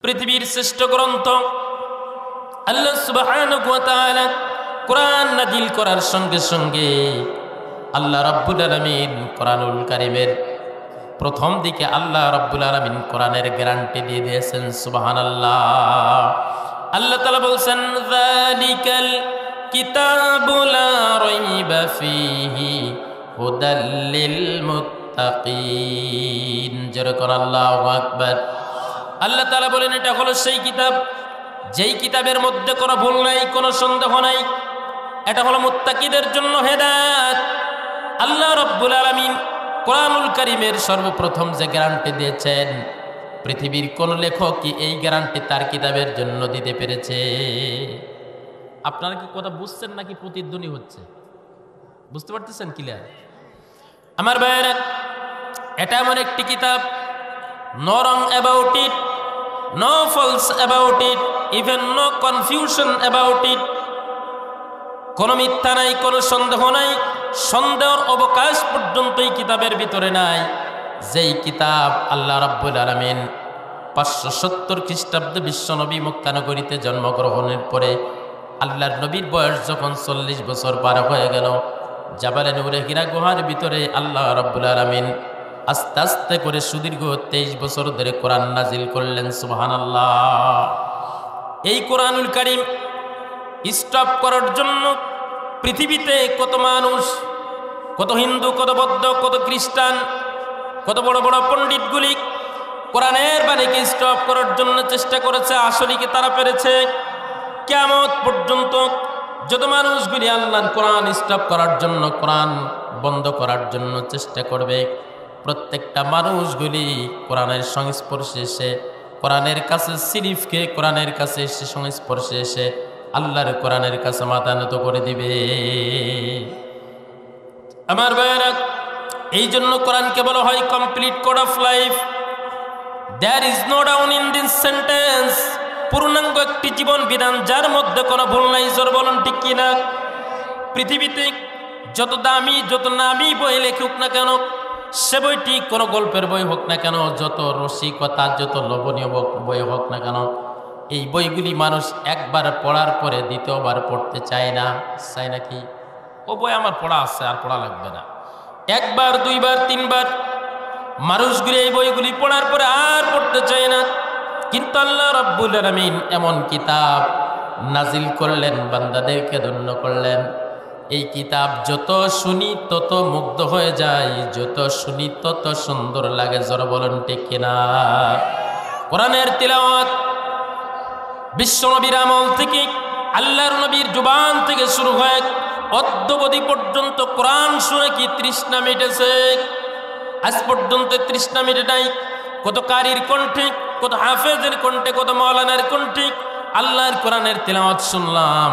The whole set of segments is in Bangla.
পৃথিবীর শ্রেষ্ঠ গ্রন্থ আল্লাহ সুবহানাহু ওয়া তাআলা কোরআন নাজিল করার সঙ্গে সঙ্গে আল্লাহ রাব্বুল আলামিন কোরআনুল কারীমের প্রথম দিকে আল্লাহ রাব্বুল আলামিন কোরআনের গ্যারান্টি দিয়ে দিয়েছেন। সুবহানাল্লাহ। আল্লাহ তাআলা বলছেন যালিকাল কিতাবু লা রাইবা ফীহি হুদাল লিল মুত্তাকিন। জোরে করে আল্লাহু আকবার। আল্লাহ তাআলা বলেন এটা হলো সেই কিতাব যেই কিতাবের মধ্যে কোনো ভুল নাই, কোনো সন্দেহ নাই। এটা হলো মুত্তাকিদের জন্য হেদায়েত। আল্লাহ রাব্বুল আলামিন কোরআনুল কারীমের সর্বপ্রথম যে গ্যারান্টি দিয়েছেন, পৃথিবীর কোন লেখক কি এই গ্যারান্টি তার কিতাবের জন্য দিতে পেরেছে? আপনারা কি কথা বুঝছেন নাকি প্রতিধ্বনি হচ্ছে? বুঝতে পারতেছেন ক্লিয়ার? আমার ভাইয়েরা, এটা এমন একটি কিতাব, no wrong about it, no false about it, even no confusion about it. কোনো মিথ্যা নাই, কোনো সন্দেহ নাই, সন্দেহের অবকাশ পর্যন্ত এই কিতাবের ভিতরে নাই। যেই কিতাব আল্লাহ রাব্বুল আলামিন 570 খ্রিস্টাব্দে বিশ্বনবী মক্কা নগরীতে জন্মগ্রহণের পরে আল্লাহর নবীর বয়স যখন 40 বছর পার হয়ে গেল, জাবালে নূরে হীরা গুহার ভিতরে আল্লাহ রাব্বুল আলামিন আস্তে আস্তে করে সুদীর্ঘ 23 বছর ধরে কোরআন নাজিল করলেন। সুবহানাল্লাহ। এই কোরআনুল কারীম স্টপ করার জন্য পৃথিবীতে কত মানুষ, কত হিন্দু, কত বৌদ্ধ, কত খ্রিস্টান, কত বড় বড় পণ্ডিতগুলি কোরআনের বাণীকে স্টপ করার জন্য চেষ্টা করেছে। আসলে কি তারা পেরেছে? কিয়ামত পর্যন্ত যত মানুষগুলি আল্লাহর কোরআন স্টপ করার জন্য, কোরআন বন্ধ করার জন্য চেষ্টা করবে, প্রত্যেকটা মানুষগুলি কোরআনের সংস্পর্শে এসে, কোরআনের কাছে শরীফকে কোরআনের কাছে এসে সংস্পর্শে এসে আল্লাহর কোরআনের কাছে মাথা নত করে দিবে। আমার ভাইয়েরা, এই জন্য কোরআনকে বলা হয় complete code of life. There is no doubt in this sentence. পূর্ণাঙ্গ একটি জীবন বিধান যার মধ্যে কোনো ভুল নাই। জোর বলুন ঠিক কিনা? পৃথিবীতে যত দামি, যত নামি বই লেখুক না কেন, সে বইটি কোনো গল্পের বই হোক না কেন, যত রসিকতা, যত লোভনীয় বই হোক না কেন, এই বইগুলি মানুষ একবার পড়ার পরে দ্বিতীয়বার পড়তে চায় না। চায় নাকি? ও বই আমার পড়া আছে, আর পড়া লাগবে না। একবার, দুইবার, তিনবার মানুষগুলি এই বইগুলি পড়ার পরে আর পড়তে চায় না। কিন্তু আল্লাহ রাব্বুল আলামিন এমন কিতাব নাজিল করলেন, বান্দাদেরকে ধন্য করলেন। এই কিতাব যত শুনি তত মুগ্ধ হয়ে যায়, যত শুনি তত সুন্দর লাগে। জোরে বলেন ঠিক কিনা? কোরআনের তিলাওয়াত বিশ্বনবীর আমল থেকে, আল্লাহর নবীর জুবান থেকে শুরু হয় অদ্যবধি পর্যন্ত কোরআন শুনে কি তৃষ্ণা মিটেছে? আজ পর্যন্ত তৃষ্ণা মিটে নাই। কত কারির কণ্ঠে, কত হাফেজের কণ্ঠে, কত মাওলানার কণ্ঠে আল্লাহর কোরআনের তিলাওয়াত শুনলাম,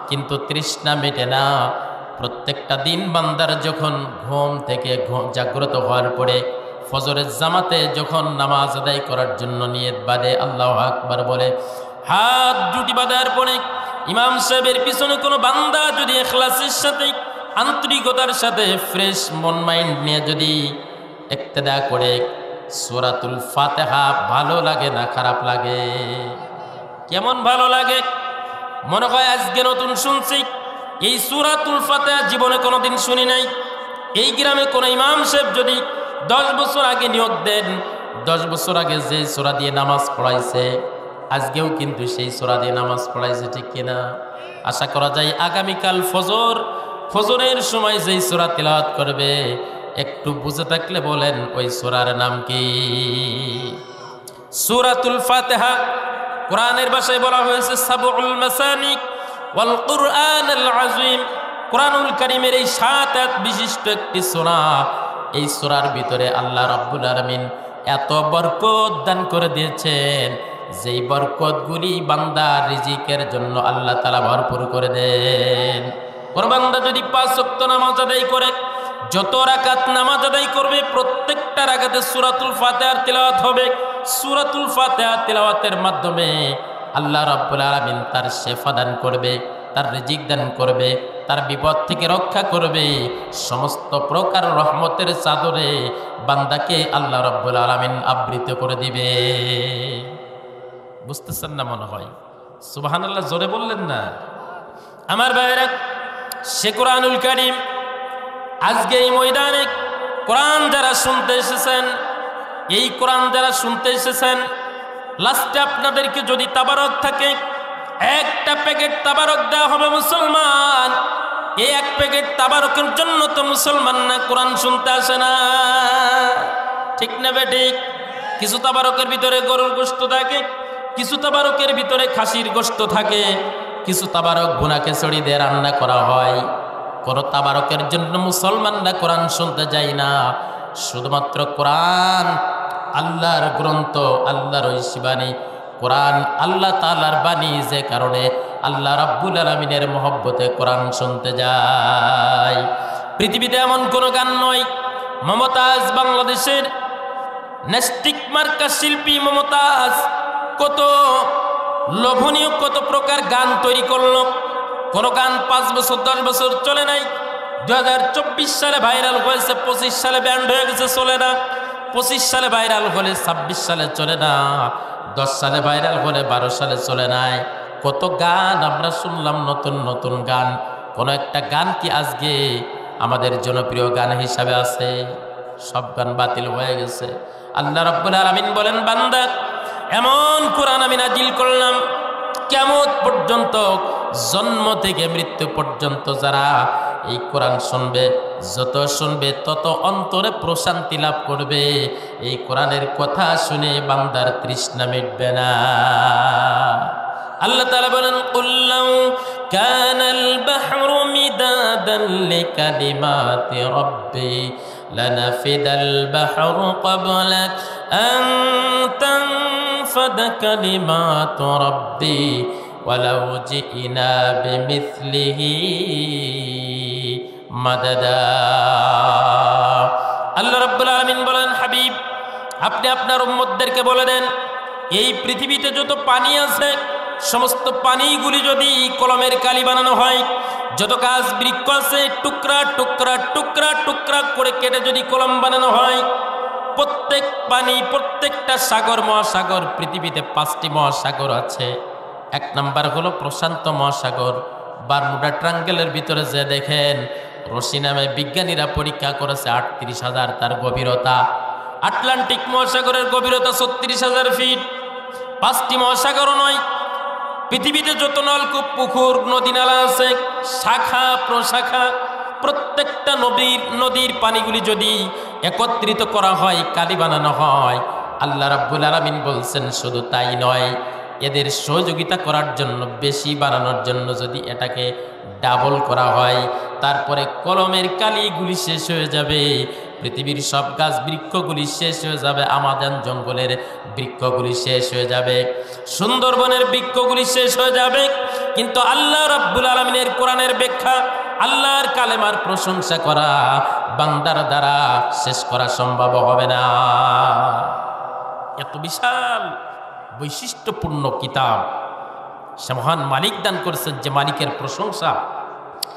কিন্তু তৃষ্ণা মেটে না। প্রত্যেকটা দিন বান্দার যখন ঘুম থেকে জাগ্রত হওয়ার পরে ফজরের জামাতে যখন নামাজ আদায় করার জন্য নিয়ত বাঁধে, আল্লাহু আকবার বলে, হাত দুটি বাঁধার পরে ইমাম সাহেবের পিছনে কোনো বান্দা যদি ইখলাসের সাথে, আন্তরিকতার সাথে, ফ্রেশ মন মাইন্ড নিয়ে যদি ইক্তেদা করে সূরাতুল ফাতিহা, ভালো লাগে না খারাপ লাগে? কেমন ভালো লাগে? মনে হয় আজকে নতুন শুনছি। এই সূরাতুল ফাতিহা জীবনে কোনোদিন শুনি নাই। এই গ্রামে কোনো ইমাম সাহেব যদি 10 বছর আগে নিয়োগ দেন, 10 বছর আগে যে সূরা দিয়ে নামাজ পড়াইছে, আজকেও কিন্তু সেই সূরা দিয়ে নামাজ পড়াইছে, ঠিক কিনা? আশা করা যায় আগামীকাল ফজরের সময় যেই সূরা তিলাওয়াত করবে, একটু বুঝে থাকলে বলেন ওই সূরার নাম কি? সূরাতুল ফাতিহা কোরআনের ভাষায় বলা হয়েছে সাবউল মাসানি ওয়াল কুরআনুল আযীম। কোরআনুল কারীমের এই 7 আয়াত বিশিষ্ট একটি সূরা। এই সূরার ভিতরে আল্লাহ রাব্বুল আলামিন এত বরকত দান করে দিয়েছেন, যেই বরকতগুলি বান্দার রিজিকের জন্য আল্লাহ তাআলা ভরপুর করে দেন। কোন বান্দা যদি 5 ওয়াক্ত নামাজ আদায় করে, যত রাকাত নামাজ আদায় করবে, প্রত্যেকটা রাকাতে সূরাতুল ফাতিহার তিলাওয়াত হবে। সূরাতুল ফাতিহা তিলাওয়াতের মাধ্যমে আল্লাহ রাব্বুল আলামিন তার শেফা দান করবে, তার রিজিক দান করবে, তার বিপদ থেকে রক্ষা করবে। সমস্ত প্রকার রহমতের চাদরে বান্দাকে আল্লাহ রাব্বুল আলামিন আবৃত করে দিবে। বুঝতেছেন না মনে হয়? সুবহানাল্লাহ জোরে বললেন না? আমার ভাইরা, সে কোরআনুল কারীম আজকে এই ময়দানে কোরআন যারা শুনতে এসেছেন, এই কোরআন যারা শুনতে এসেছেন, লাস্টে আপনাদেরকে যদি তাবারক থাকে, একটা প্যাকেট তাবারক দেওয়া হবে মুসলমান। এই এক প্যাকেট তাবারকের জন্য তো মুসলমান না কোরআন শুনতে আসে না, ঠিক না বেঠিক? কিছু তাবারকের ভিতরে গরুর গোশত থাকে, কিছু তাবারকের ভিতরে খাসির গোশত থাকে, কিছু তাবারক ভুনা খিচুড়ি দিয়ে রান্না করা হয়। কোন তাবারকের জন্য মুসলমানরা কোরআন শুনতে যায় না। শুধুমাত্র কোরআন আল্লাহর গ্রন্থ, আল্লাহর ঐশী কোরআন আল্লাহ তাআলার বাণী, যে কারণে আল্লাহ রাব্বুল আলামিনের মহব্বতে কোরআন শুনতে যায়। পৃথিবীতে এমন কোন গান নয়। মমতাজ, বাংলাদেশের নেস্টিক মার্কা শিল্পী মমতাজ কত লোভনীয় কত প্রকার গান তৈরি করলো। কোন গান 5 বছর 10 বছর চলে নাই। 2024 সালে ভাইরাল হয়েছে, 25 সালে ব্যান্ড হয়ে গেছে, চলে না। 25 সালে ভাইরাল হলে 26 সালে চলে না। 10 সালে ভাইরাল হলে 12 সালে চলে নাই। কত গান আমরা শুনলাম, নতুন নতুন গান। কোন একটা গান কি আজকে আমাদের জনপ্রিয় গান হিসাবে আছে? সব গান বাতিল হয়ে গেছে। আল্লাহ রাব্বুল আলামিন বলেন, বান্দা এমন কোরআন আমি নাজিল করলাম, কিয়ামত পর্যন্ত, জন্ম থেকে মৃত্যু পর্যন্ত যারা এই কোরআন শুনবে, যত শুনবে তত অন্তরে প্রশান্তি লাভ করবে। এই কোরআনের কথা শুনে বান্দার তৃষ্ণা মিটবে না। আল্লাহ তাআলা বলেন, কুল লাউ কানাল বাহরু মিদাদান লিকালিমাতি রাব্বি লানাফিদাল বাহরু ক্বাবলা আন তানফাদা কালিমাতু রাব্বি ওয়ালাউ জিনা বিমিথলিহি মাদাদা। আল্লাহ রাব্বুল আলামিন বলেন, হাবিব আপনি আপনার উম্মতদেরকে বলে দেন, এই পৃথিবীতে যত পানি আছে সমস্ত পানিগুলি যদি কলমের কালি বানানো হয়, যত গাছ বৃক্ষ আছে টুকরা টুকরা টুকরা টুকরা করে কেটে যদি কলম বানানো হয়, প্রত্যেক পানি, প্রত্যেকটা সাগর মহাসাগর, পৃথিবীতে 5টি মহাসাগর আছে। 1 নাম্বার হলো প্রশান্ত মহাসাগর। বারমুডা ট্রায়াঙ্গেলের ভিতরে যে দেখেন, রশি নামে বিজ্ঞানীরা পরীক্ষা করেছে 38,000 তার গভীরতা। আটলান্টিক মহাসাগরের গভীরতা 36,000 ফিট। 5টি মহাসাগরও নয়, পৃথিবীতে যত নলকূপ, পুকুর, নদী নালা আছে, শাখা প্রশাখা, প্রত্যেকটা নদীর পানিগুলি যদি একত্রিত করা হয়, কালি বানানো হয়, আল্লাহ রাব্বুল আলামিন বলছেন শুধু তাই নয়, এদের সহযোগিতা করার জন্য, বেশি বানানোর জন্য যদি এটাকে ডাবল করা হয়, তারপরে কলমের কালিগুলি শেষ হয়ে যাবে, পৃথিবীর সব গাছ বৃক্ষগুলি শেষ হয়ে যাবে, আমাজন জঙ্গলের বৃক্ষগুলি শেষ হয়ে যাবে, সুন্দরবনের বৃক্ষগুলি শেষ হয়ে যাবে। কিন্তু আল্লাহ রাব্বুল আলামিনের কোরআনের ব্যাখ্যা, আল্লাহর কালেমার প্রশংসা করা বান্দার দ্বারা শেষ করা সম্ভব হবে না। এত বিশাল বৈশিষ্ট্যপূর্ণ কিতাব সে মহান মালিক দান করেছেন, যে মালিকের প্রশংসা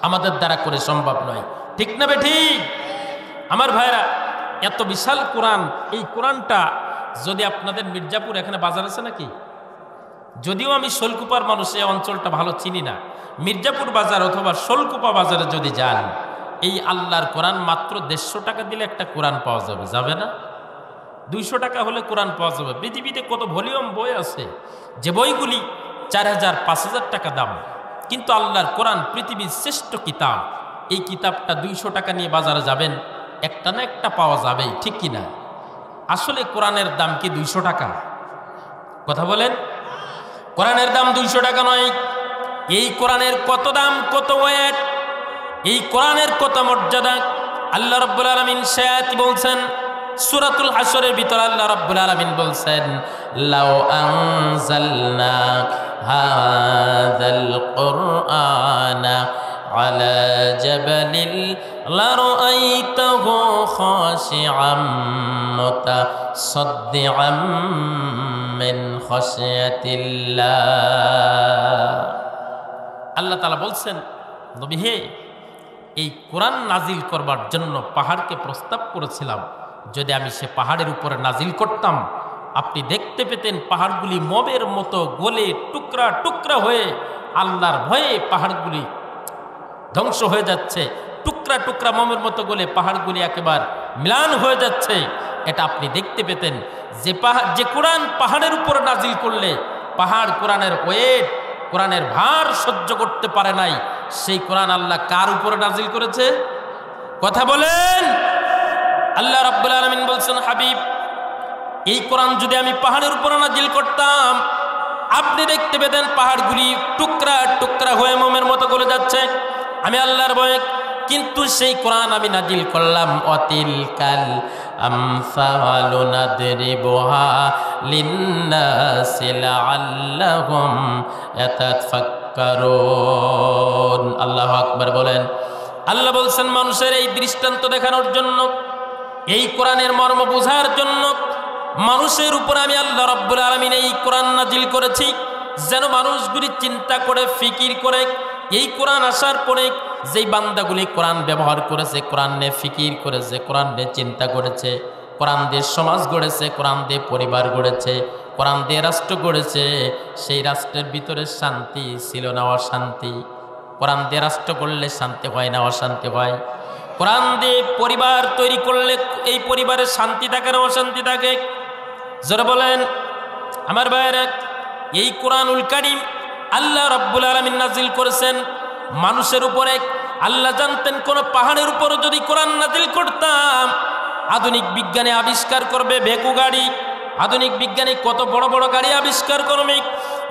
আমাদের দ্বারা করে সম্ভব নয়। ঠিক না বেঠিক? আমার ভাইরা, এত বিশাল কোরআন, এই কোরআনটা যদি আপনাদের মির্জাপুর, এখানে বাজার আছে নাকি? যদিও আমি শোলকুপার মানুষ, এই অঞ্চলটা ভালো চিনি না। মির্জাপুর বাজার অথবা শোলকুপা বাজারে যদি যান, এই আল্লাহর কোরআন মাত্র 150 টাকা দিলে একটা কোরআন পাওয়া যাবে, যাবে না? 200 টাকা হলে কোরআন পাওয়া যাবে। পৃথিবীতে কত ভলিউম বই আছে, যে বইগুলি 4000, 5000 টাকা দাম, কিন্তু আল্লাহর কোরআন পৃথিবীর শ্রেষ্ঠ কিতাব। এই কিতাবটা 200 টাকা নিয়ে বাজারে যাবেন, একটা না একটা পাওয়া যাবেই, ঠিক কিনা? আসলে কোরআনের দাম কি 200 টাকা? কথা বলেন। কোরআনের দাম 200 টাকা নয়। এই কোরআনের কত দাম, কত ওয়েট, এই কোরআনের কত মর্যাদা। আল্লাহ রাব্বুল আলামিন শায়াতি বলছেন, সূরাতুল হাসরের ভিতর আল্লাহ রাব্বুল আলামিন বলছেন, লাউ আনজালনা হাযাল কুরআনা আলা জাবালিন লারাআইতাহু খাশিআম মুতাসাদ্দিআম মিন খাশিয়াতিল্লাহ। আল্লাহ তাআলা বলছেন, নবী হে, এই কোরআন নাজিল করবার জন্য পাহাড়কে প্রস্তাব করেছিলাম, যদি আমি সে পাহাড়ের উপরে নাজিল করতাম, আপনি দেখতে পেতেন পাহাড়গুলি মবের মতো গলে টুকরা টুকরা হয়ে আল্লাহর ভয়ে পাহাড়গুলি ধ্বংস হয়ে যাচ্ছে, টুকরা টুকরা মমের মতো গলে পাহাড়গুলি একেবারে ম্লান হয়ে যাচ্ছে। এটা আপনি দেখতে পেতেন। যে কোরআন পাহাড়ের উপর নাজিল করলে পাহাড় কোরআনের ওয়েট, কোরআনের ভার সহ্য করতে পারে নাই, সেই কোরআন আল্লাহ কার উপরে নাজিল করেছে? কথা বলেন। আল্লাহ রাব্বুল আলামিন বলছেন, হাবিব, এই কোরআন যদি আমি পাহাড়ের উপরে নাজিল করতাম, আপনি দেখতে পেতেন পাহাড়গুলি টুকরা টুকরা হয়ে মোমের মতো গলে যাচ্ছে। আমি আল্লাহর ভয়ে কিন্তু সেই কোরআন আমি নাজিল করলাম, অতিলকাল আমসালু নাদরিবুহা লিন্নাসি লাআল্লাহুম ইয়াতাফাক্কারুন। আল্লাহু আকবার বলেন। আল্লাহ বলছেন মানুষের এই দৃষ্টান্ত দেখানোর জন্য, এই কোরআনের মর্ম বোঝার জন্য মানুষের উপর আমি আল্লাহ রাব্বুল আলামিন এই কোরআন নাজিল করেছি, যেন মানুষগুলি চিন্তা করে ফিকির করে এই কোরআন আসার পরে যেই বান্দাগুলি কোরআন ব্যবহার করেছে, কোরআন নিয়ে ফিকির করেছে, কোরআন নিয়ে চিন্তা করেছে, কোরআন দিয়ে সমাজ গড়েছে, কোরআন দিয়ে পরিবার গড়েছে, কোরআন দিয়ে রাষ্ট্র গড়েছে, সেই রাষ্ট্রের ভিতরে শান্তি ছিল না অশান্তি? কোরআন দিয়ে রাষ্ট্র করলে শান্তি হয় না অশান্তি হয়? কোরআন দিয়ে পরিবার তৈরি করলে এই পরিবারে শান্তি থাকে না অশান্তি থাকে? যারা বলেন আমার ভাইয়েরা, এই কোরআনুল কারীম আল্লাহ রাব্বুল আলামিন নাজিল করেছেন মানুষের উপরে। আল্লাহ জানতেন কোন পাহাড়ের উপর যদি কোরআন নাজিল করতাম, আধুনিক বিজ্ঞানে আবিষ্কার করবে ভেকু গাড়ি, আধুনিক বিজ্ঞানী কত বড় বড় গাড়ি আবিষ্কার করবে,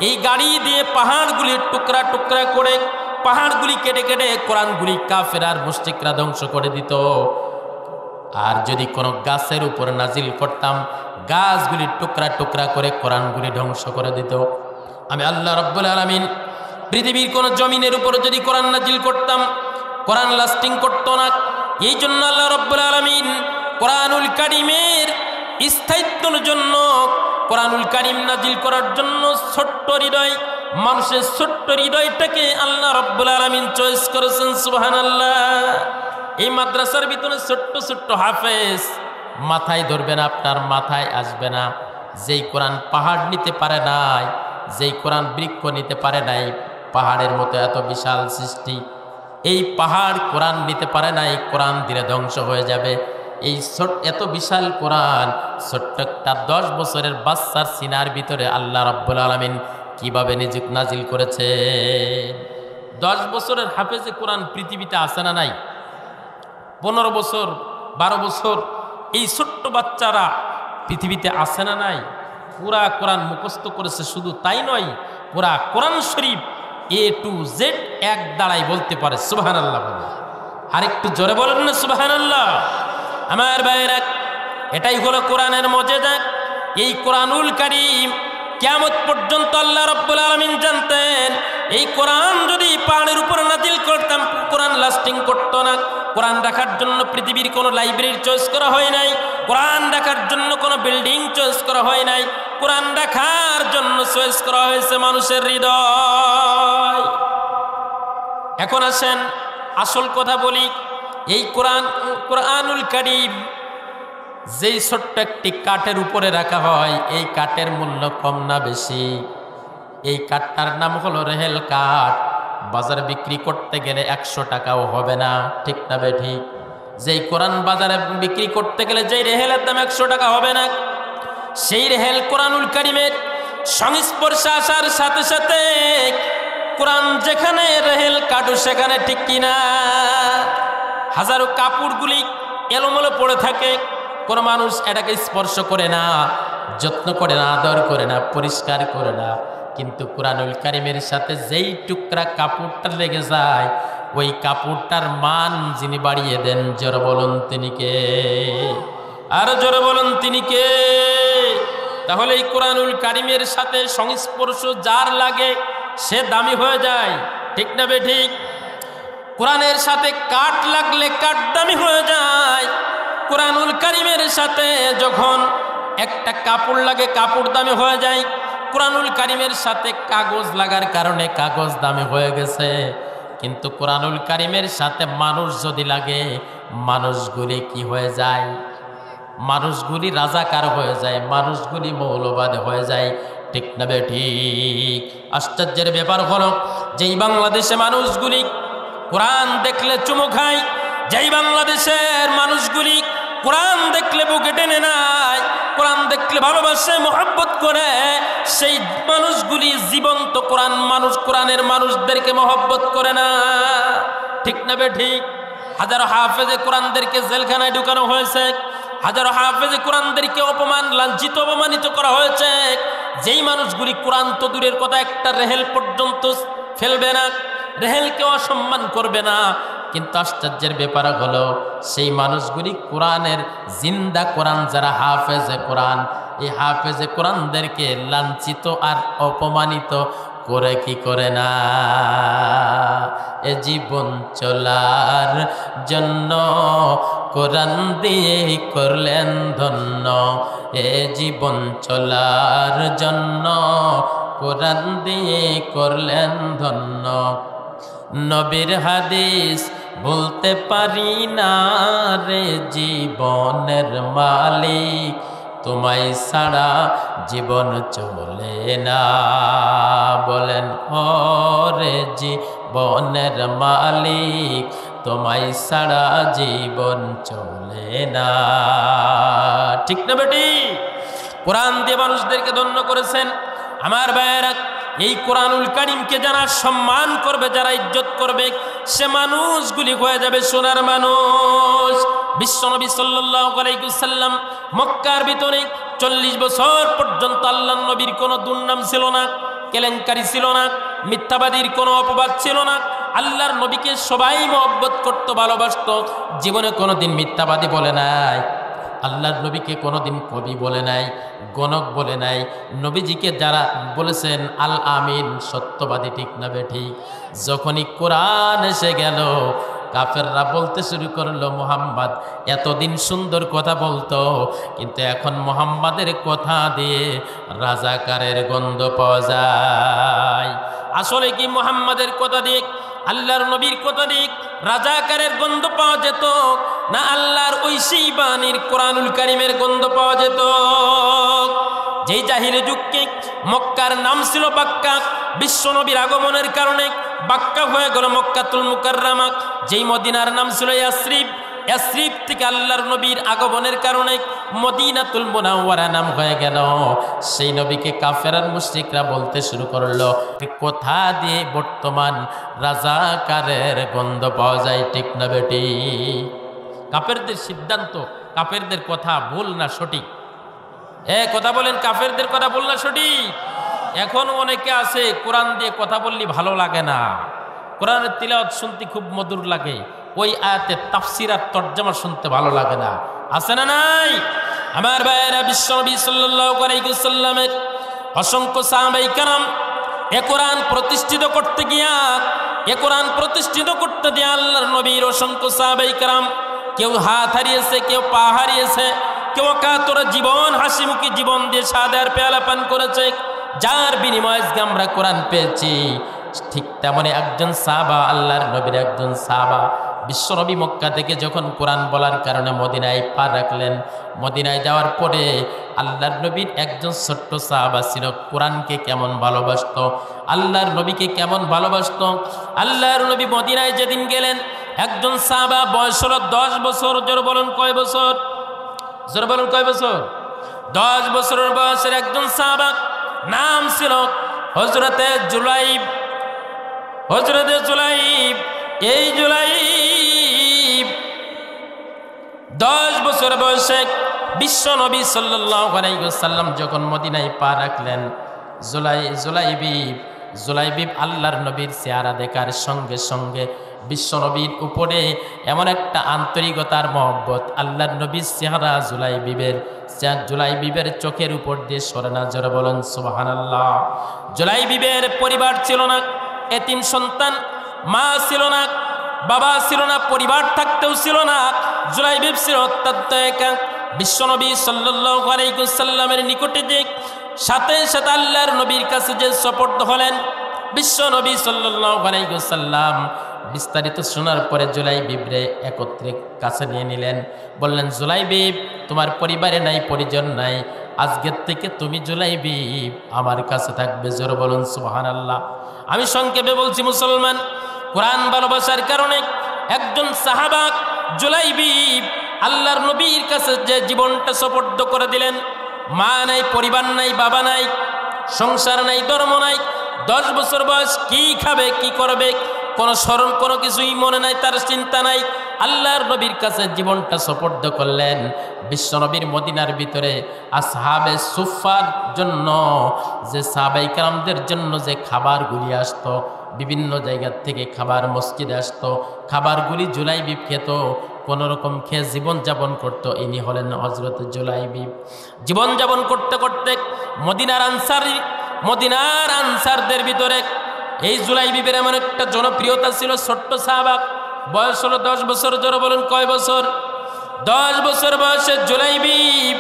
এই গাড়ি দিয়ে পাহাড়গুলি টুকরা টুকরা করে পাহাড়গুলি কেটে কেটে কোরআনগুলি কাফের আর মুশরিকরা ধ্বংস করে দিত। আর যদি কোনো গাছের উপর নাজিল করতাম, গাছগুলি টুকরা টুকরা করে কোরআনগুলি ধ্বংস করে দিত। আমি আল্লাহ রাব্বুল আলামিন পৃথিবীর কোন জমিনের উপর যদি কোরআন নাজিল করতাম, কোরআন লাস্টিং করতো না। এই জন্য আল্লাহ রাব্বুল আলামিন কোরআনুল কারীমের স্থায়িত্বের জন্য, কোরআনুল কারীম নাজিল করার জন্য ছোট্ট হৃদয়, মানুষের ছোট্ট হৃদয়টাকে আল্লাহ রাব্বুল আলামিন চয়েস করেছেন। সুবহানাল্লাহ। এই মাদ্রাসার ভিতরে ছোট্ট ছোট্ট হাফেজ মাথায় ধরবে না, আপনার মাথায় আসবে না। যেই কোরআন পাহাড় নিতে পারে নাই, যেই কোরআন বৃক্ষ নিতে পারে নাই, পাহাড়ের মতো এত বিশাল সৃষ্টি, এই পাহাড় কোরআন নিতে পারে নাই, কোরআন দিলে ধ্বংস হয়ে যাবে। এই এত বিশাল কোরআন ছোট্ট একটা 10 বছরের বাচ্চার সিনার ভিতরে আল্লাহ রাব্বুল আলামিন কিভাবে নাজিল করেছে? 10 বছরের হাফেজে কোরআন পৃথিবীতে আসে না নাই? 15 বছর 12 বছর এই ছোট্ট বাচ্চারা পৃথিবীতে আসে না নাই? পুরা কোরআন মুখস্থ করেছে। শুধু তাই নয়, পুরা কোরআন শরীফ A to Z এক দাঁড়াই বলতে পারে। সুবহানাল্লাহ। আরেকটু জোরে বলেন না সুবহানাল্লাহ। আমার ভাইয়েরা, এটাই হলো কোরআনের মজেজা। এই কোরআনুল কারীম কিয়ামত পর্যন্ত আল্লাহ রাব্বুল আলামিন জানতেন, এই কোরআন যদি পাহাড়ের উপর নাজিল করতাম, কোরআন লাস্টিং করতো না। কোরআন রাখার জন্য পৃথিবীর কোনো লাইব্রেরি চয়েস করা হয় নাই, কোরআন রাখার জন্য কোনো বিল্ডিং চয়েস করা হয় নাই, কোরআন রাখার জন্য চয়েস করা হয়েছে মানুষের হৃদয়। এখন আসেন আসল কথা বলি। এই কোরআনুল কারীম যেই ছোট্ট একটি কাঠের উপরে রাখা হয়, এই কাঠের মূল্য কম না বেশি? এই কাঠটার নাম হলো রেহেল কাঠ। বাজারে বিক্রি করতে গেলে 100 টাকাও হবে না, ঠিক না বেঠিক? যেই কোরআন বাজারে বিক্রি করতে গেলে যেই রেহেলের দাম 100 টাকা হবে না, সেই রেহেল কোরআনুল কারীমের সংস্পর্শে আসার সাথে সাথে কোরআন যেখানে রেহেল কাটু সেখানে, ঠিক কিনা? হাজারো কাপড়গুলি এলোমেলো পড়ে থাকে, কোনো মানুষ এটাকে স্পর্শ করে না, যত্ন করে না, আদর করে না, পরিষ্কার করে না। কিন্তু কোরআনুল কারীমের সাথে যেই টুকরা কাপড়টা লেগে যায়, ওই কাপড়টার মান যিনি বাড়িয়ে দেন, জোরে বলুন তিনি কে? আর জোরে বলুন তিনি কে? তাহলে এই কোরআনুল কারীমের সাথে সংস্পর্শ যার লাগে সে দামি হয়ে যায়, ঠিক না বেঠিক? কোরআনের সাথে কাঠ লাগলে কাঠ দামি হয়ে যায়। কোরআনুল কারীমের সাথে যখন একটা কাপড় লাগে, কাপড় দামি হয়ে যায়। কোরআনুল কারীমের সাথে কাগজ লাগার কারণে কাগজ দামি হয়ে গেছে। কিন্তু কোরআনুল কারীমের সাথে মানুষ যদি লাগে, মানুষগুলি কি হয়ে যায়? মানুষগুলি রাজাকার হয়ে যায়, মানুষগুলি মৌলবাদ হয়ে যায়। ঠিক না ঠিক? আশ্চর্যের ব্যাপার হলো, যেই বাংলাদেশে মানুষগুলি কোরআন দেখলে চুমু খায়, যেই বাংলাদেশের মানুষগুলি কোরআন দেখলে বুকে টেনে নেয়, কোরআন দেখলে ভালোবাসে, মহব্বত করে, সেই মানুষগুলি জীবন্ত কোরআনের মানুষদেরকে মহব্বত করে না। ঠিক না ঠিক? হাজারো হাফেজে কোরআনদেরকে জেলখানায় ঢুকানো হয়েছে, হাজারো হাফেজে কোরআনদেরকে অপমান, লাঞ্ছিত, অপমানিত করা হয়েছে। যেই মানুষগুলি কোরআন তো দূরের কথা, একটা রেহেল পর্যন্ত ফেলবে না, রেহেলকে অসম্মান করবে না, কিন্তু আশ্চর্যের ব্যাপার হলো সেই মানুষগুলি কোরআনের জিন্দা কোরআন যারা হাফেজে কোরআন, এই হাফেজে কোরআনদেরকে লাঞ্ছিত আর অপমানিত করে কি করে না? এ জীবন চলার জন্য কোরআন দিয়ে করলেন ধন্য, এ জীবন চলার জন্য কোরআন দিয়ে করলেন ধন্য। নবীর হাদিস বলতে পারি না রে জীবনের মালিক, তোমায় ছাড়া জীবন চলে না। বলেন ও রে জীবনের মালিক, তোমায় ছাড়া জীবন চলে না। ঠিক না বেটি? কোরআন দিয়ে মানুষদেরকে ধন্য করেছেন। আমার ভাইয়েরা, এই কোরআনুল কারীমকে যারা সম্মান করবে, যারা ইজ্জত করবে, সে মানুষগুলি হয়ে যাবে সোনার মানুষ। বিশ্বনবী সাল্লাল্লাহু আলাইহি ওয়াসাল্লাম মক্কার ভিতরে 40 বছর পর্যন্ত আল্লাহর নবীর কোনো দুর্নাম ছিল না, কেলেঙ্কারি ছিল না, মিথ্যাবাদীর কোনো অপবাদ ছিল না। আল্লাহর নবীকে সবাই মহব্বত করত, ভালোবাসত। জীবনে কোনোদিন মিথ্যাবাদী বলে নাই, আল্লাহর নবীকে কোনোদিন কবি বলে নাই, গণক বলে নাই। নবীজিকে যারা বলেছেন আল আমিন, সত্যবাদী। ঠিক না বেঠিক? যখনই কোরআন এসে গেল, কাফেররা বলতে শুরু করলো মুহাম্মদ এতদিন সুন্দর কথা বলতো, কিন্তু এখন মুহাম্মাদের কথা দিয়ে রাজাকারের গন্ধ পাওয়া যায়। আসলে কি মুহাম্মাদের কথা দিয়ে, আল্লাহর নবীর কথা দিয়ে রাজাকারের গন্ধ পাওয়া যেত, না আল্লাহর ঐশী বাণীর কোরআনুল কারীমের গন্ধ পাওয়া যেত? যেই জাহিলি যুগকে মক্কার নাম ছিল বাক্কা, বিশ্বনবীর আগমনের কারণে বাক্কা হয়ে গেল মক্কাতুল মুকাররমা। যেই মদিনার নাম ছিল ইয়াসরিব, ইয়াসরিব থেকে আল্লাহর নবীর আগমনের কারণে মদিনাতুল মুনাওয়ারা নাম হয়ে গেল। সেই নবীকে কাফের আর মুশরিকরা বলতে শুরু করলো, কোথা দিয়ে বর্তমান রাজাকারের গন্ধ পাওয়া যায়। ঠিক না বেটি? কাফেরদের সিদ্ধান্ত, কাফেরদের কথা ভুল না সঠিক? কথা বলেন, কাফেরদের কথা ভুল না সঠিক? এখন অনেকে আছে কোরআন দিয়ে কথা বললে ভালো লাগে না, কোরআনের তিলাওয়াত শুনতে খুব মধুর লাগে, ওই আয়াতের তাফসীর আর তরজমা শুনতে ভালো লাগে না। আছে না নাই? আমার ভাইয়েরা, বিশ্বনবী সাল্লাল্লাহু আলাইহি ওয়াসাল্লামের অসংখ্য সাহাবায়ে কেরাম এ কোরআন প্রতিষ্ঠিত করতে গিয়া, এ কোরআন প্রতিষ্ঠিত করতে দিয়ে আল্লাহর নবীর অসংখ্য সাহাবায়ে কেরাম কেউ হাত হারিয়েছে, কেউ পা হারিয়েছে, কেউ কাতর জীবন, হাসিমুখী জীবন দিয়ে সাদার পেয়ালা পান করেছে, যার বিনিময়ে আমরা কোরআন পেয়েছি। ঠিক তেমনি একজন সাহাবা, আল্লাহর নবীর একজন সাহাবা, বিশ্বনবী মক্কা থেকে যখন কোরআন বলার কারণে মদিনায় পা রাখলেন, মদিনায় যাওয়ার পরে আল্লাহর নবীর একজন ছোট্ট সাহাবা ছিল, কোরআনকে কেমন ভালোবাসত, আল্লাহর নবীকে কেমন ভালোবাসত। আল্লাহর নবী মদিনায় যেদিন গেলেন, একজন সাহাবা, বয়স হলো 10 বছর। জোর বলুন কয় বছর? জোর বলুন কয় বছর? 10 বছরের বয়সের একজন সাহাবা, নাম ছিল হযরতে জুলাইব। হযরতে জুলাইব, এই জুলাইব 10 বছর বয়সে বিশ্বনবী সাল্লাল্লাহু আলাইহি ওয়াসাল্লাম যখন মদিনায় পা রাখলেন, জুলাইবিব আল্লাহর নবীর চেহারা দেখার সঙ্গে সঙ্গে বিশ্বনবীর উপরে এমন একটা আন্তরিকতার মহব্বত, আল্লাহর নবীর চেহারা জুলাইবিবের চোখের উপর দিয়ে সরে না। জোরে বলেন সুবহানাল্লাহ। জুলাইবিবের পরিবার ছিল না, এতিম সন্তান, মা ছিল না, বাবা ছিল না, পরিবার থাকতেও ছিল না। জুলাইবিব ছিল অত্যন্ত একা। বিশ্বনবী সাল্লাল্লাহু আলাইহি ওয়াসাল্লামের নিকটে যে সাথে সাথে আল্লাহর নবীর কাছে যে সুপর্দ হলেন, বিশ্বনবী সাল্লাল্লাহু আলাইহি ওয়াসাল্লাম বিস্তারিত শোনার পরে জুলাইবিবরে একত্রে কাছে নিয়ে নিলেন, বললেন জুলাইবিব তোমার পরিবারে নাই, পরিজন নাই, আজকের থেকে তুমি জুলাইবিব আমার কাছে থাকবে। জোরে বলুন সুবহানাল্লাহ। আমি সংক্ষেপে বলছি মুসলমান, কোরআন ভালোবাসার কারণে একজন সাহাবা জুলাইবিব আল্লাহর নবীর কাছে যে জীবনটা সুপর্দ করে দিলেন, মা নাই, পরিবার নাই, বাবা নাই, সংসার নাই, ধর্ম নাই, 10 বছর বয়স, কি খাবে কি করবে কোনো স্মরণ কোনো কিছুই মনে নাই, তার চিন্তা নাই, আল্লাহর নবীর কাছে জীবনটা সুপর্দ করলেন। বিশ্বনবীর মদিনার ভিতরে আসহাবে সুফার জন্য, যে সাহাবায়ে কেরামদের জন্য যে খাবারগুলি আসতো, বিভিন্ন জায়গা থেকে খাবার মসজিদে আসতো, খাবারগুলি জুলাইবিব খেত, কোনোরকম খেয়ে জীবনযাপন করতো। ইনি হলেন হযরত জুলাইবিব। জীবনযাপন করতে করতে মদিনার আনসারদের ভিতরে এই জুলাইবিবের এমন একটা জনপ্রিয়তা ছিল। ছোট্ট সাহাবা, বয়স হলো 10 বছর। জোরে বলুন কয় বছর? 10 বছর বয়সে জুলাইবিব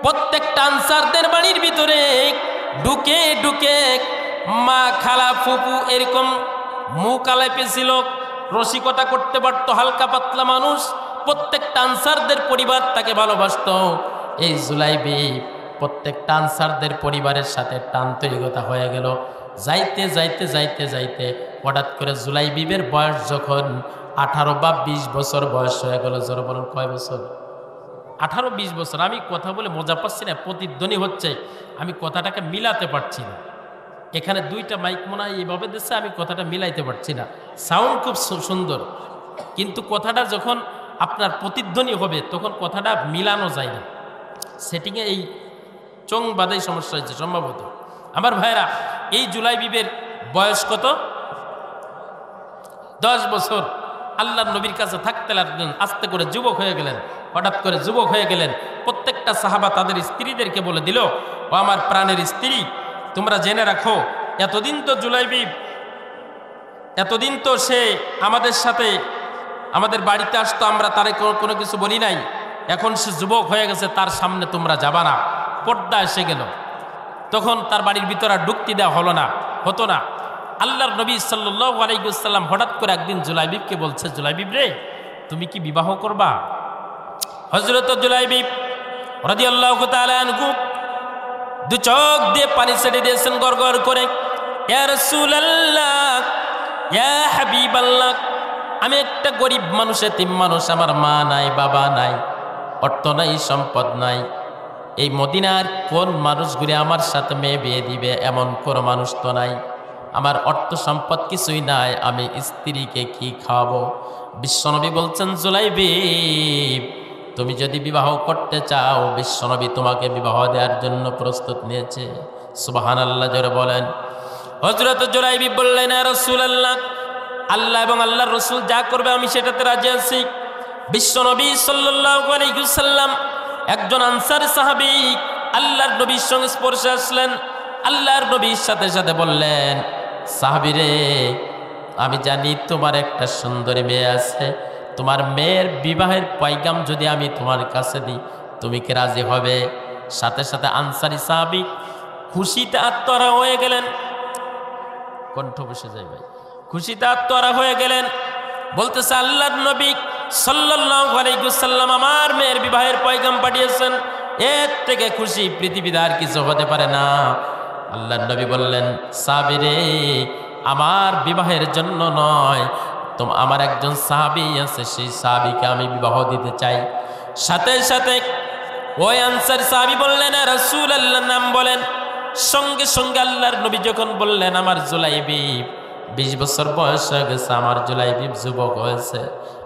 প্রত্যেকটা আনসারদের বাড়ির ভিতরে ঢুকে ঢুকে মা, খালা, ফুপু এরকম মুখ আলাইপেছিল, রসিকতা করতে পারত, হালকা পাতলা মানুষ। প্রত্যেকটা আনসারদের পরিবার তাকে ভালোবাসত। এই জুলাইবিব প্রত্যেকটা আনসারদের পরিবারের সাথে আন্তরিকতা হয়ে গেল। যাইতে যাইতে যাইতে যাইতে হঠাৎ করে জুলাইবিবের বয়স যখন 18 বা 20 বছর বয়স হয়ে গেল। জোরে বলুন কয় বছর? 18-20 বছর। আমি কথা বলে মজা পাচ্ছি না, প্রতিধ্বনি হচ্ছে, আমি কথাটাকে মিলাতে পারছি না। এখানে 2টা মাইক মনে হয় এইভাবে দিচ্ছে, আমি কথাটা মিলাইতে পারছি না। সাউন্ড খুব সুন্দর, কিন্তু কথাটা যখন আপনার প্রতিধ্বনি হবে তখন কথাটা মিলানো যায় না। সেটিংয়ে এই চং বাদাই সমস্যা হয়েছে সম্ভবত। আমার ভাইরা, এই জুলাইবিবের বয়স কত? 10 বছর। আল্লাহর নবীর কাছে থাকতে লাগলেন, আস্তে করে যুবক হয়ে গেলেন। হঠাৎ করে যুবক হয়ে গেলেন। প্রত্যেকটা সাহাবা তাদের স্ত্রীদেরকে বলে দিল, ও আমার প্রাণের স্ত্রী, তোমরা জেনে রাখো, এতদিন তো জুলাইবিব, এতদিন তো সে আমাদের সাথে আমাদের বাড়িতে আসতো, আমরা তারে কোনো কিছু বলি নাই। এখন সে যুবক হয়ে গেছে, তার সামনে তোমরা যাবা না। পর্দা এসে গেল, তখন তার বাড়ির ভিতরে ঢুকতে দেওয়া হতো না। আল্লাহর নবী সাল্লাল্লাহু আলাইহি ওয়াসাল্লাম হঠাৎ করে একদিন জুলাইবিবকে বলছে, জুলাইবিব রে, তুমি কি বিবাহ করবা? হযরত জুলাইবিব রাদিয়াল্লাহু তাআলা আনহু 2 চোখ দিয়ে পানি ছেড়ে দিয়েছেন গড়গড় করে, ইয়া রাসূলুল্লাহ, ইয়া হাবিবাল্লাহ, আমি একটা গরিব মানুষ, এতিম মানুষ, আমার মা নাই, বাবা নাই, অর্থ নাই, সম্পদ নাই। এই মদিনার কোন মানুষগুলি আমার সাথে মেয়ে বিয়ে দিবে? এমন কোনো মানুষ তো নাই। আমার অর্থ সম্পদ কিছুই নাই, আমি স্ত্রীকে কি খাওয়াবো? বিশ্বনবী বলছেন, জুলাইবিব, তুমি যদি বিবাহ করতে চাও, বিশ্বনবী তোমাকে বিবাহ দেওয়ার জন্য প্রস্তুত নিয়েছে। সুবহানাল্লাহ জোরে বলেন। হযরত জুলাইবিব বললেন, ইয়া রাসূলুল্লাহ, আল্লাহ এবং আল্লাহর রাসূল যা করবে আমি সেটাতে রাজি আছি। বিশ্বনবী সাল্লাল্লাহু আলাইহি ওয়াসাল্লাম একজন আনসারী সাহাবী আল্লাহর নবীর সংস্পর্শে আসলেন। আল্লাহর নবীর সাথে সাথে বললেন, সাহাবী রে, আমি জানি তোমার একটা সুন্দরী মেয়ে আছে, তোমার মেয়ের বিবাহের পয়গাম যদি আমি তোমার কাছে দিই, তুমি কি রাজি হবে? সাথে সাথে আনসারী সাহাবী খুশিতে আত্মহারা হয়ে গেলেন। কণ্ঠ বসে যায় ভাই। খুশিতে আত্মহারা হয়ে গেলেন, বলতেছে, আল্লাহর নবী সাল্লাল্লাহু আলাইহি ওয়াসাল্লাম আমার মেয়ের বিবাহের পয়গাম পাঠিয়েছেন, এর থেকে খুশি পৃথিবীতে আর কিছু হতে পারে না। আল্লাহর নবী বললেন, সাহাবী রে, আমার বিবাহের জন্য নয়, আমার একজন সাহাবী আছে, সেই সাহাবীকে আমি বিবাহ দিতে চাই। সাথে সাথে ওই আনসারী সাহাবী বললেন, ইয়া রাসূলুল্লাহ, নাম বলেন। সঙ্গে সঙ্গে আল্লাহর নবী যখন বললেন, আমার জুলাইবিব 20 বছর বয়স হয়ে গেছে, আমার জুলাইবিব যুবক হয়েছে,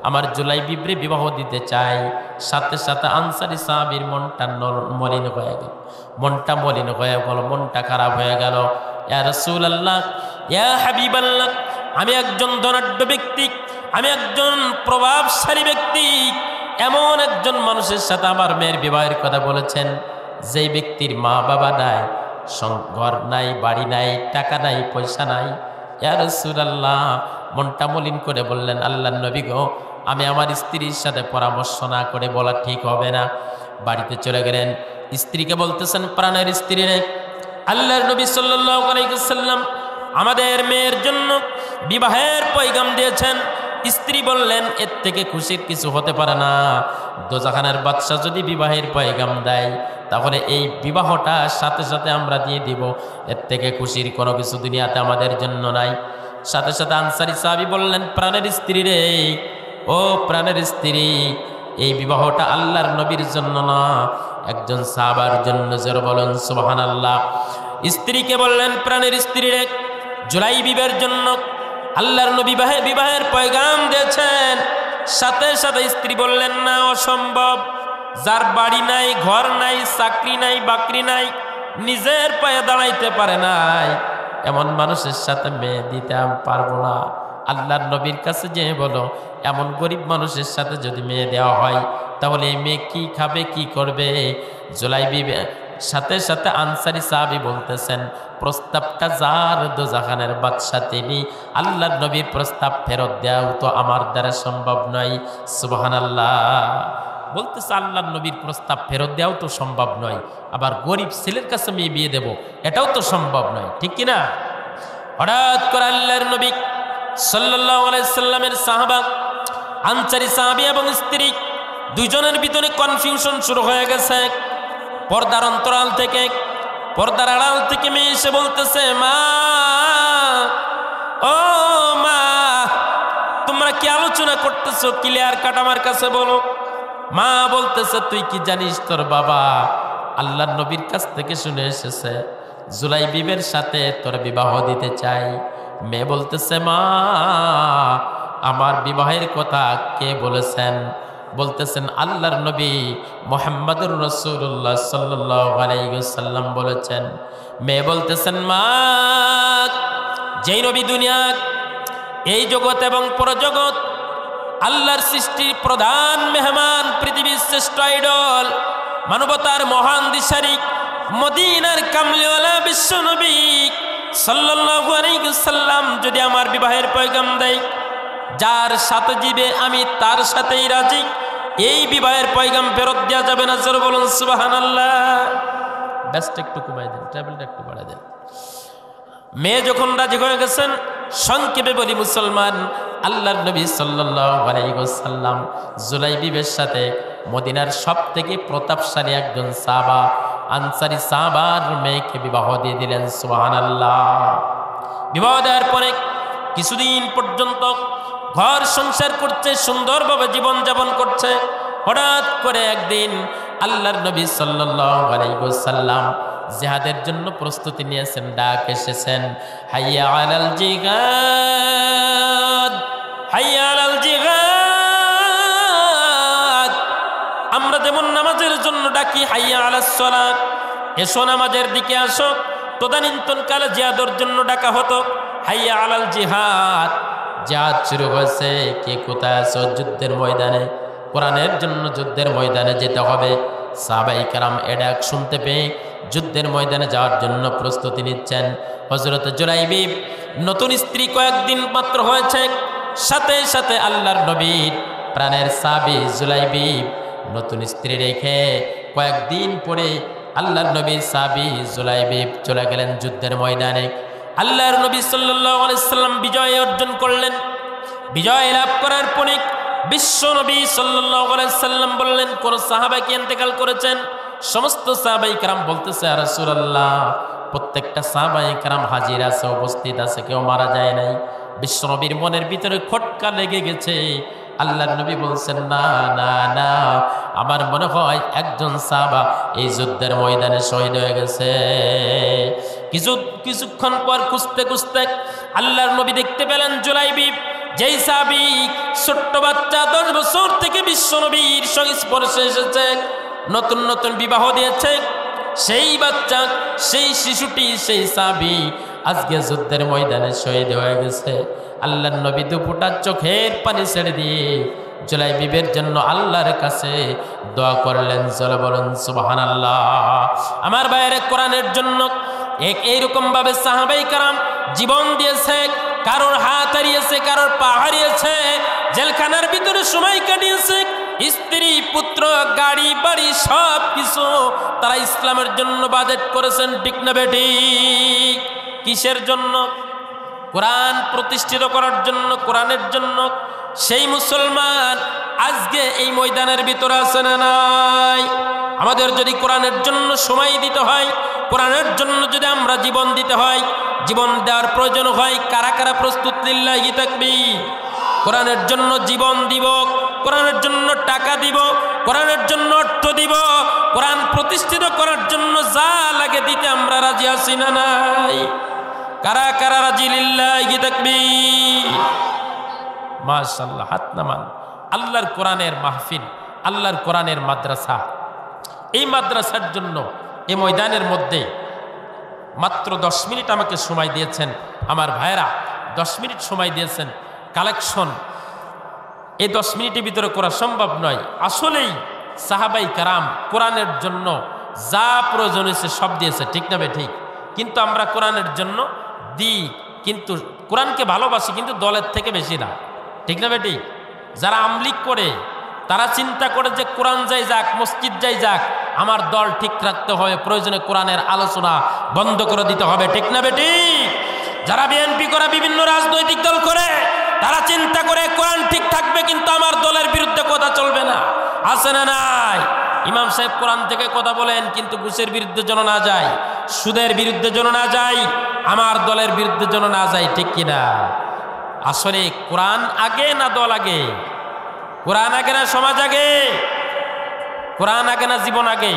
আমার জুলাইবিবরে বিবাহ দিতে চাই। সাথে সাথে আনসারী সাহাবীর মনটা মলিন হয়ে গেল, মনটা খারাপ হয়ে গেল। ইয়া রাসূলুল্লাহ, ইয়া হাবিবাল্লাহ, আমি একজন ধনাঢ্য ব্যক্তি, আমি একজন প্রভাবশালী ব্যক্তি, এমন একজন মানুষের সাথে আমার মেয়ের বিবাহের কথা বলেছেন, যেই ব্যক্তির মা বাবা নাই, ঘর নাই, বাড়ি নাই, টাকা নাই, পয়সা নাই। ইয়া রাসূলুল্লাহ, মনটা মলিন করে বললেন, আল্লাহর নবী গো, আমি আমার স্ত্রীর সাথে পরামর্শ না করে বলা ঠিক হবে না। বাড়িতে চলে গেলেন, স্ত্রীকে বলতেছেন, প্রাণের স্ত্রী রে, আল্লাহর নবী সাল্লাল্লাহু আলাইহি ওয়াসাল্লাম আমাদের মেয়ের জন্য বিবাহের পয়গাম দিয়েছেন। স্ত্রী বললেন এর থেকে খুশির কিছু হতে পারে না। দোজাখানের বাদশা যদি বিবাহের পয়গাম দেয় তাহলে এই বিবাহটা সাথে সাথে আমরা দিয়ে দিব, এর থেকে খুশির কোনো কিছু দুনিয়াতে আমাদের জন্য নাই। সাথে সাথে আনসারী সাহাবী বললেন, প্রাণের স্ত্রী রে, ও প্রাণের স্ত্রী, এই বিবাহটা আল্লাহর নবীর জন্য না, একজন সাহাবার জন্য। জোরে বলুন সুবহানাল্লাহ। স্ত্রীকে বললেন, প্রাণের স্ত্রী রে, জুলাইবিবের জন্য আল্লাহর নবী বিবাহের পয়গাম দিয়েছেন। সাথে সাথে স্ত্রী বললেন, না, অসম্ভব। যার বাড়ি নাই, ঘর নাই, চাকরি নাই, বাকরি নাই, নিজের পায়ে দাঁড়াইতে পারে নাই, এমন মানুষের সাথে মেয়ে দিতে আমি পারবো না। আল্লাহর নবীর কাছে যে বলো, এমন গরিব মানুষের সাথে যদি মেয়ে দেওয়া হয় তাহলে এই মেয়ে কি খাবে, কি করবে? জুলাইবি সাথে সাথে আনসারী সাহাবী বলতেছেন, প্রস্তাবটা যার দোজাখানের বাদশা তিনি, আল্লাহর নবীর প্রস্তাব ফেরত দেওয়াও তো আমার দ্বারা সম্ভব নয়। সুবহানাল্লাহ। বলতেছে আল্লাহর নবীর প্রস্তাব ফেরত দেওয়াও তো সম্ভব নয়, আবার গরিব ছেলের কাছে মেয়ে বিয়ে দেব, এটাও তো সম্ভব নয়, ঠিক কিনা? হঠাৎ করে আল্লাহর নবী সাল্লাল্লাহু আলাইহি সাল্লামের সাহাবা, আনসারী সাহাবী এবং স্ত্রী দুইজনের ভিতরে কনফিউশন শুরু হয়ে গেছে। পর্দার অন্তরাল থেকে, পর্দার আড়াল থেকে মেয়ে এসে বলতেছে, মা, ও মা, তোমরা কি আলোচনা করতেছো? ক্লিয়ার কাট আমার কাছে বলো। মা বলতেছে, তুই কি জানিস তোর বাবা আল্লাহর নবীর কাছ থেকে শুনে এসেছে জুলাইবিবের সাথে তোর বিবাহ দিতে চাই। মেয়ে বলতেছে, মা, আমার বিবাহের কথা কে বলেছেন? বলতেছেন আল্লাহর নবী মুহাম্মদুর রাসূলুল্লাহ সাল্লাল্লাহু আলাইহি ওয়াসাল্লাম বলেছেন। মেয়ে বলতেছেন, মা, যেই নবী দুনিয়া, এই জগৎ এবং পরজগৎ, আল্লাহর সৃষ্টির প্রধান মেহমান, পৃথিবীর শ্রেষ্ঠ আইডল, মানবতার মহান দিশারি, মদিনার কামলিওয়ালা বিশ্ব নবী সাল্লাল্লাহু আলাইহি ওয়াসাল্লাম যদি আমার বিবাহের পয়গাম দেয়, যার সাথে জিবে আমি তার সাথেই রাজি, এই বিবাহের পয়গাম ফেরত দেওয়া যাবে না। জোরে বলুন সুবহানাল্লাহ। ব্যাসটা একটু কমাই দেন, টেবিলটা একটু বাড়াই দেন। মেয়ে যখন রাজি হয়ে গেছেন, সংক্ষেপে বলি মুসলমান, আল্লাহর নবী সাল্লাল্লাহু আলাইহি ওয়াসাল্লাম জুলাইবিবের সাথে মদিনার সবথেকে প্রতাপশালী একজন সাহাবা, আনসারী সাহাবার মেয়েকে বিবাহ দিয়ে দিলেন। সুবহানাল্লাহ। বিবাহ দেওয়ার পরে কিছুদিন পর্যন্ত ঘর সংসার করছে, সুন্দরভাবে জীবন যাপন করছে। হঠাৎ করে একদিন আল্লাহর নবী সাল্লাল্লাহু আলাইহি ওয়াসাল্লাম জিহাদের জন্য প্রস্তুতি নিয়েছেন, ডাক এসেছেন, হাইয়া আলাল জিহাদ, হাইয়া আলাল জিহাদ। আমরা যেমন নামাজের জন্য ডাকি হাইয়া আলাস সালাত, এসো নামাজের দিকে আসো, তদানীন্তন কালে জিহাদের জন্য ডাকা হতো হাইয়া আলাল জিহাদ। জিহাদ শুরু হয়েছে, কে কোথায় আছো? যুদ্ধের ময়দানে, কোরআনের জন্য যুদ্ধের ময়দানে যেতে হবে। সাহাবায়ে কেরাম এ ডাক শুনতে পেয়ে যুদ্ধের ময়দানে যাওয়ার জন্য প্রস্তুতি নিচ্ছেন। হযরত জুলাইবিব নতুন স্ত্রী কয়েকদিন মাত্র হয়েছে, সাথে সাথে আল্লাহর নবীর প্রাণের সাহাবী জুলাইবিব নতুন স্ত্রী রেখে কয়েকদিন পরে আল্লাহর নবীর সাহাবী জুলাইবিব চলে গেলেন যুদ্ধের ময়দানে। আল্লাহর নবী সাল্লাল্লাহু আলাইহি সাল্লাম বিজয় অর্জন করলেন। বিজয় লাভ করার পরে বিশ্ব নবী সাল্লাল্লাহু আলাইহি সাল্লাম বললেন, কোন সাহাবা কি ইন্তেকাল করেছেন? সমস্ত সাহাবায়ে কেরাম বলতেছে, ইয়া রাসূলুল্লাহ, প্রত্যেকটা সাহাবায়ে কেরাম হাজির আছে, উপস্থিত আছে, কেউ মারা যায় নাই। বিশ্ব নবীর মনের ভিতরে খটকা লেগে গেছে। আল্লাহর নবী বলছেন, না না না, আমার মনে হয় একজন সাহাবা এই যুদ্ধের ময়দানে শহীদ হয়ে গেছে। কিছুক্ষণ পর খুঁজতে খুঁজতে আল্লাহর নবী দেখতে পেলেন জুলাইবিব, যেই সাহাবী ছোট্ট বাচ্চা 10 বছর থেকে বিশ্ব নবীর সংস্পর্শে এসেছে, নতুন নতুন বিবাহ দিয়েছে, সেই বাচ্চা, সেই শিশুটি, সেই সাহাবী আজকে যুদ্ধের ময়দানে শহীদ হয়ে গেছে। আল্লাহর নবী দুপুটা চোখের পানি ছেড়ে দিয়ে জুলাইবিবের জন্য আল্লাহর কাছে দোয়া করলেন। জোরে বলুন সুবহানাল্লাহ। আমার ভাইয়েরা, কোরআনের জন্য এইরকম ভাবে সাহাবায়ে কেরাম জীবন দিয়েছে, কারোর হাত হারিয়েছে, কারোর পা হারিয়েছে, জেলখানার ভিতরে সময় কাটিয়েছে, স্ত্রী, পুত্র, গাড়ি, বাড়ি সব কিছু তারা ইসলামের জন্য বাজেট করেছেন। ঠিক না বেঠিক? কিসের জন্য? কোরআন প্রতিষ্ঠিত করার জন্য, কোরআনের জন্য সেই মুসলমান আজকে এই ময়দানের ভিতরে আছে না নাই? আমাদের যদি কোরআনের জন্য সময় দিতে হয়, কোরআনের জন্য যদি আমরা জীবন দিতে হয়, জীবন দেওয়ার প্রয়োজন হয়, কারা কারা প্রস্তুত? লিল্লাহি তাকবীর। কোরআনের জন্য জীবন দিব, কোরআনের জন্য টাকা দিব, কোরআনের জন্য অর্থ দিব, কোরআন প্রতিষ্ঠিত করার জন্য যা লাগে দিতে আমরা রাজি আছি না নাই? কারা কারা রাজি? লিল্লাহি তাকবীর। মাশাআল্লাহ, হাত নামান। আল্লাহর কোরআনের মাহফিল, আল্লাহর কোরআনের মাদ্রাসা, এই মাদ্রাসার জন্য এই ময়দানের মধ্যে মাত্র 10 মিনিট আমাকে সময় দিয়েছেন আমার ভাইরা, 10 মিনিট সময় দিয়েছেন। কালেকশন এই 10 মিনিটের ভিতরে করা সম্ভব নয়। আসলেই সাহাবাই কারাম কোরআনের জন্য যা প্রয়োজন হয়েছে সব দিয়েছে, ঠিক না ঠিক? কিন্তু আমরা কোরআনের জন্য দিই, কিন্তু কোরআনকে ভালোবাসি, কিন্তু দলের থেকে বেশি না, ঠিক না বেটি? যারা আমলিক করে তারা চিন্তা করে যে কোরআন যাই যাক, মসজিদ যাই যাক, আমার দল ঠিক রাখতে হবে, প্রয়োজনে কোরআনের আলোচনা বন্ধ করে দিতে হবে, ঠিক না বেটি? যারা বিএনপি করে, বিভিন্ন রাজনৈতিক দল করে, তারা চিন্তা করে কোরআন ঠিক থাকবে, কিন্তু আমার দলের বিরুদ্ধে কথা চলবে না। আছে না নাই? ইমাম সাহেব কোরআন থেকে কথা বলেন, কিন্তু ঘুষের বিরুদ্ধে যেন না যায়, সুদের বিরুদ্ধে যেন না যায়, আমার দলের বিরুদ্ধে যেন না যায়, ঠিক কিনা? আসলে কোরআন আগে না দল আগে? কোরআন আগে না সমাজ আগে? কোরআন আগে না জীবন আগে?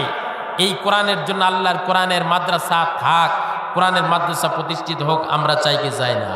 এই কোরআনের জন্য আল্লাহর কোরআনের মাদ্রাসা থাক, কোরআনের মাদ্রাসা প্রতিষ্ঠিত হোক, আমরা চাই কি চাই না?